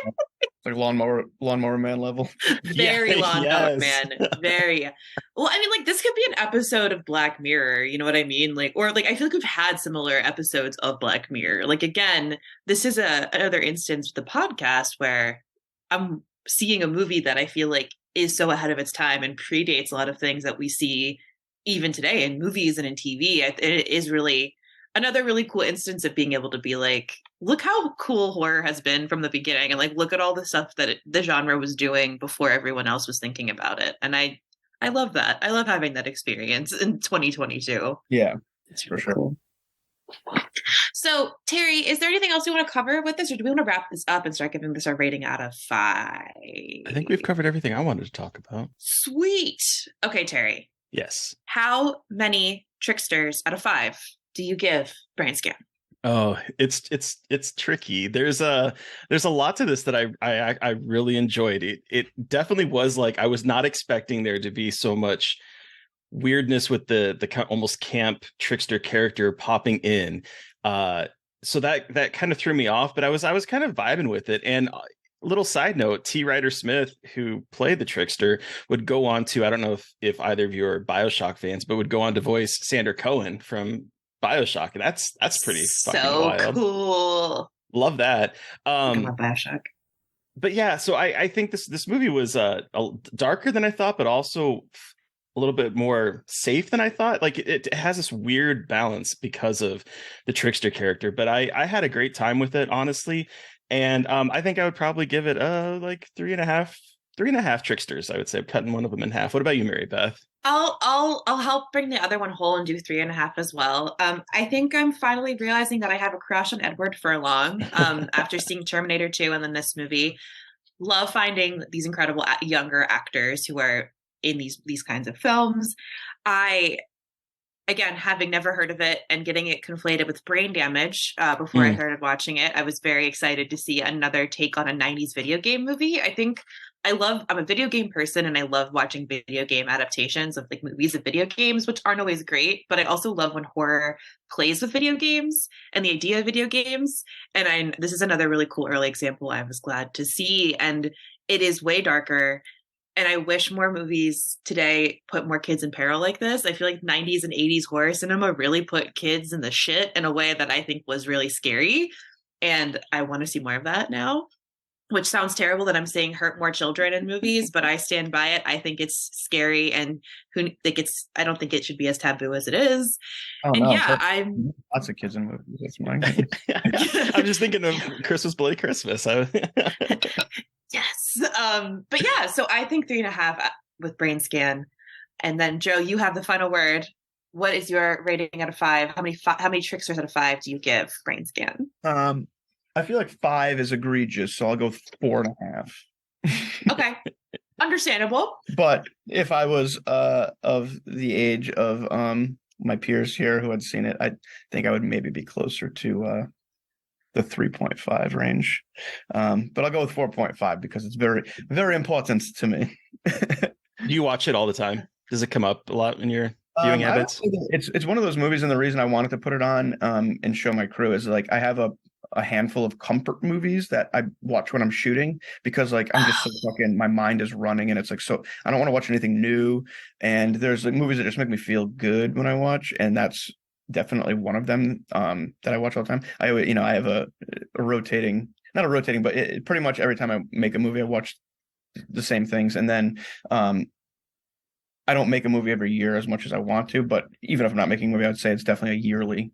Like lawnmower man level. Very lawnmower man. Very. Well, I mean, like, this could be an episode of Black Mirror, you know what I mean? Like, or like, I feel like we've had similar episodes of Black Mirror. Like, again, this is another instance with the podcast where I'm seeing a movie that I feel like is so ahead of its time and predates a lot of things that we see even today in movies and in TV. It is really another really cool instance of being able to be like, look how cool horror has been from the beginning, and like, look at all the stuff that the genre was doing before everyone else was thinking about it. And I love that. I love having that experience in 2022. Yeah, it's really for sure. Cool. So, Terry, is there anything else you want to cover with this, or do we want to wrap this up and start giving this our rating out of 5? I think we've covered everything I wanted to talk about. Sweet. Okay, Terry. Yes. How many tricksters out of 5 do you give Brainscan? Oh, it's tricky. There's a lot to this that I really enjoyed. It definitely was like, I was not expecting there to be so much weirdness with the almost camp trickster character popping in. So that kind of threw me off, but I was kind of vibing with it. And little side note, T. Ryder Smith, who played the trickster, would go on to, I don't know if either of you are BioShock fans, but would go on to voice Sander Cohen from BioShock. And that's pretty fucking wild. Cool. Love that. About BioShock. But yeah, so I think this movie was darker than I thought, but also a little bit more safe than I thought. Like it has this weird balance because of the trickster character, but I had a great time with it, honestly. And I think I would probably give it like 3.5 tricksters. I would say, cutting one of them in half. What about you, Mary Beth? I'll help bring the other one whole and do 3.5 as well. I think I'm finally realizing that I have a crush on Edward Furlong after seeing Terminator 2 and then this movie. Love finding these incredible younger actors who are in these kinds of films. Again, having never heard of it and getting it conflated with Brain Damage before I started watching it, I was very excited to see another take on a 90s video game movie. I'm a video game person, and I love watching video game adaptations of like movies of video games, which aren't always great, but I also love when horror plays with video games and the idea of video games. And this is another really cool early example I was glad to see. And it is way darker. And I wish more movies today put more kids in peril like this. I feel like 90s and 80s horror cinema really put kids in the shit in a way that I think was really scary. And I want to see more of that now, which sounds terrible that I'm saying hurt more children in movies, but I stand by it. I think it's scary, and I don't think it should be as taboo as it is. Oh And no, yeah, I'm lots of kids in movies. That's mine. I'm just thinking of Christmas, Bloody Christmas. yes. But yeah, so I think 3.5 with Brainscan. And then Joe, you have the final word. What is your rating out of 5? How many tricksters out of 5 do you give Brainscan? I feel like 5 is egregious, so I'll go 4.5. Okay. Understandable. But if I was of the age of my peers here who had seen it, I think I would maybe be closer to the 3.5 range. But I'll go with 4.5 because it's very, very important to me. Do you watch it all the time? Does it come up a lot in your viewing habits? It's one of those movies, and the reason I wanted to put it on and show my crew is like I have a handful of comfort movies that I watch when I'm shooting, because like I'm just so fucking, my mind is running, and it's like, so I don't want to watch anything new, and there's like movies that just make me feel good when I watch, and that's definitely one of them that I watch all the time. I have a rotating, not a rotating, but pretty much every time I make a movie I watch the same things, and then I don't make a movie every year as much as I want to, but even if I'm not making a movie, I would say it's definitely a yearly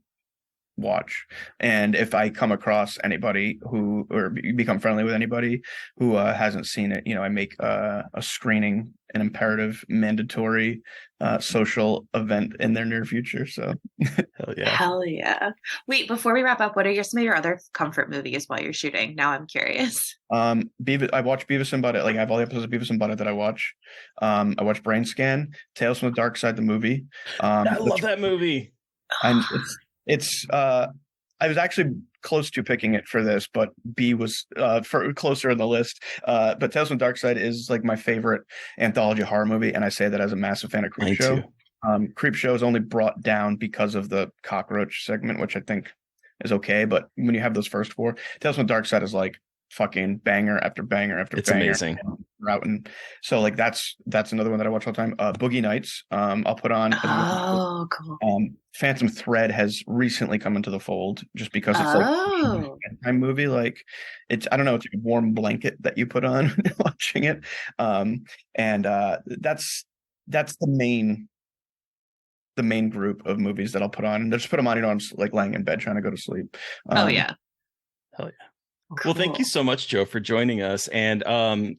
watch. And if I come across anybody who, or become friendly with anybody who hasn't seen it, I make a screening, an imperative, mandatory social event in their near future. So hell yeah. Wait, before we wrap up, what are some of your other comfort movies while you're shooting? Now I'm curious. I watch Beavis and Butthead. Like I have all the episodes of Beavis and Butthead that I watch. I watch Brainscan, Tales from the Dark Side, the movie. I love that movie. And it's I was actually close to picking it for this, but B was closer in the list. But Tales from the Dark Side is like my favorite anthology horror movie, and I say that as a massive fan of Creepshow. Creepshow is only brought down because of the cockroach segment, which I think is okay. But when you have those first 4, Tales from the Dark Side is like fucking banger after banger after it's banger. Amazing. And so like that's another one that I watch all the time. Boogie Nights, I'll put on. Oh, cool. Phantom Thread has recently come into the fold just because it's like a time movie. Like I don't know, it's like a warm blanket that you put on watching it. And that's the main group of movies that I'll put on. And just put them on, I'm like laying in bed trying to go to sleep. Oh yeah. Hell yeah. Cool. Well, thank you so much, Joe, for joining us and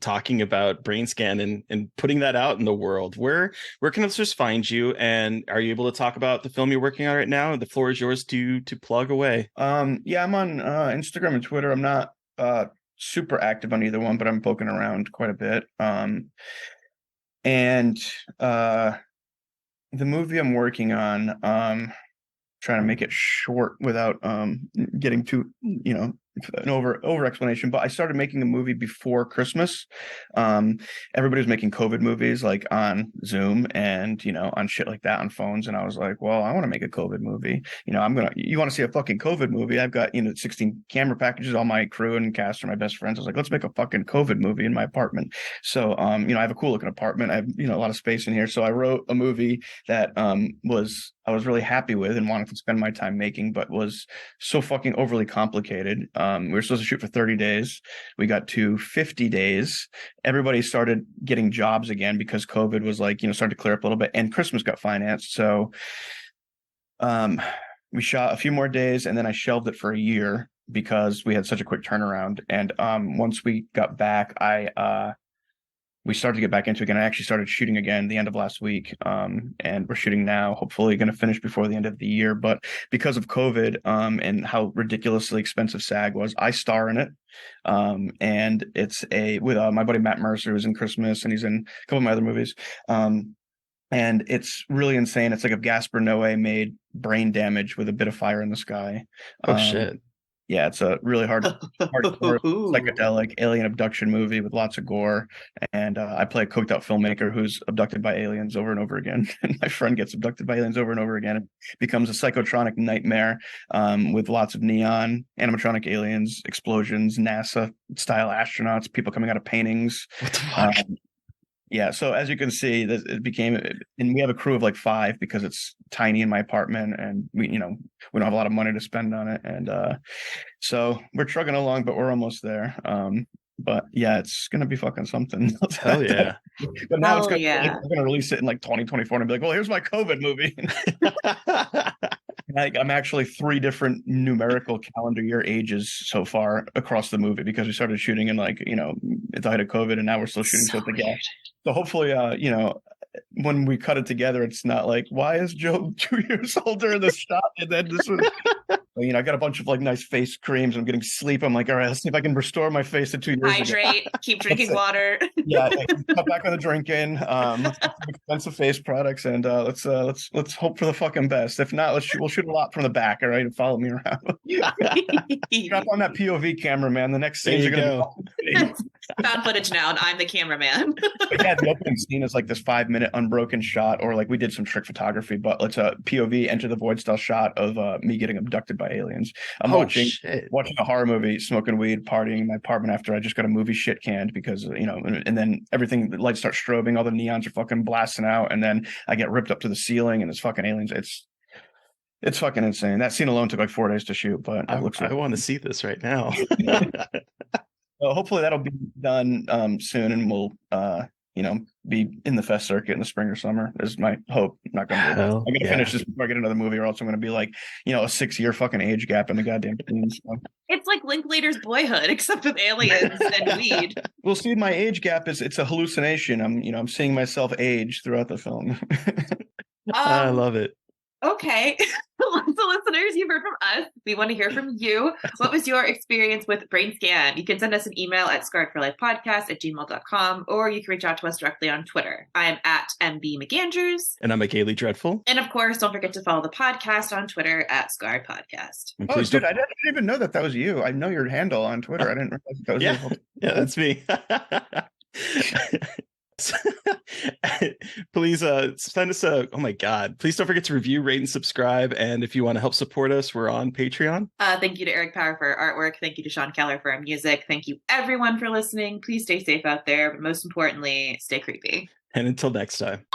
talking about Brainscan and putting that out in the world. Where can listeners find you, and are you able to talk about the film you're working on right now? The floor is yours to plug away. Yeah, I'm on Instagram and Twitter. I'm not super active on either one, but I'm poking around quite a bit. And the movie I'm working on, trying to make it short without getting too an over explanation, but I started making a movie before Christmas. Everybody was making COVID movies like on Zoom and on shit like that on phones, and I was like, well, I want to make a COVID movie. You want to see a fucking COVID movie? I've got 16 camera packages. All my crew and cast are my best friends. I was like, let's make a fucking COVID movie in my apartment. So I have a cool looking apartment. I have a lot of space in here. So I wrote a movie that I was really happy with and wanted to spend my time making, but was so fucking overly complicated. We were supposed to shoot for 30 days. We got to 50 days. Everybody started getting jobs again because COVID was like, starting to clear up a little bit, and Christmas got financed. So we shot a few more days, and then I shelved it for a year because we had such a quick turnaround. And once we got back, we started to get back into it again. I actually started shooting again the end of last week, and we're shooting now, hopefully going to finish before the end of the year. But because of COVID and how ridiculously expensive SAG was, I star in it. And it's with my buddy Matt Mercer, who's in Christmas, and he's in a couple of my other movies. And it's really insane. It's like if Gaspar Noé made Brain Damage with a bit of fire in the sky. Oh, shit. Yeah, it's a really hardcore psychedelic alien abduction movie with lots of gore. And I play a coked out filmmaker who's abducted by aliens over and over again. And my friend gets abducted by aliens over and over again and becomes a psychotronic nightmare with lots of neon, animatronic aliens, explosions, NASA style astronauts, people coming out of paintings. What the fuck? Yeah, so as you can see, it became, and we have a crew of like 5 because it's tiny in my apartment, and we don't have a lot of money to spend on it, and so we're trucking along, but we're almost there. But yeah, it's gonna be fucking something. Hell yeah! But now Hell yeah. we're gonna release it in like 2024 and be like, well, here's my COVID movie. Like, I'm actually 3 different numerical calendar year ages so far across the movie because we started shooting in like at the height of COVID, and now we're still shooting So so together. weird. So hopefully, when we cut it together, it's not like, why is Joe 2 years older in this shot? And then this was, I got a bunch of like nice face creams. I'm getting sleep. I'm like, all right, let's see if I can restore my face to 2 years ago. Hydrate, keep drinking water. Yeah, cut back on the drinking. Let's get some expensive face products, and let's hope for the fucking best. If not, we'll shoot a lot from the back. All right, and follow me around. Strap on that POV camera, man. The next scenes are gonna be found footage now, and I'm the cameraman. But yeah, the opening scene is like this 5-minute unbroken shot, or like we did some trick photography, but it's a POV enter the void style shot of me getting abducted by aliens. I'm watching a horror movie, smoking weed, partying in my apartment after I just got a movie shit canned because and then everything, the lights start strobing, all the neons are fucking blasting out, and then I get ripped up to the ceiling and it's fucking aliens. It's fucking insane. That scene alone took like 4 days to shoot, but I want to see this right now. Well, hopefully that'll be done soon, and we'll be in the fest circuit in the spring or summer is my hope. I'm not gonna I'm gonna finish this before I get another movie, or else I'm gonna be like a 6-year fucking age gap in the goddamn scene. So. It's like Linklater's Boyhood, except with aliens and weed. Well, see, my age gap it's a hallucination. I'm seeing myself age throughout the film. I love it. Okay. So listeners, you've heard from us. We want to hear from you. What was your experience with Brainscan? You can send us an email at scarredforlifepodcast@gmail.com, or you can reach out to us directly on Twitter. I am at MB McAndrews. And I'm a Gaily Dreadful. And of course, don't forget to follow the podcast on Twitter at Scarred Podcast. Oh, dude, I didn't even know that was you. I know your handle on Twitter. I didn't realize that was you. Yeah, that's me. Please send us please don't forget to review, rate, and subscribe. And if you want to help support us, we're on Patreon. Thank you to Eric Power for our artwork. Thank you to Sean Keller for our music. Thank you everyone for listening. Please stay safe out there, but most importantly, stay creepy. And until next time.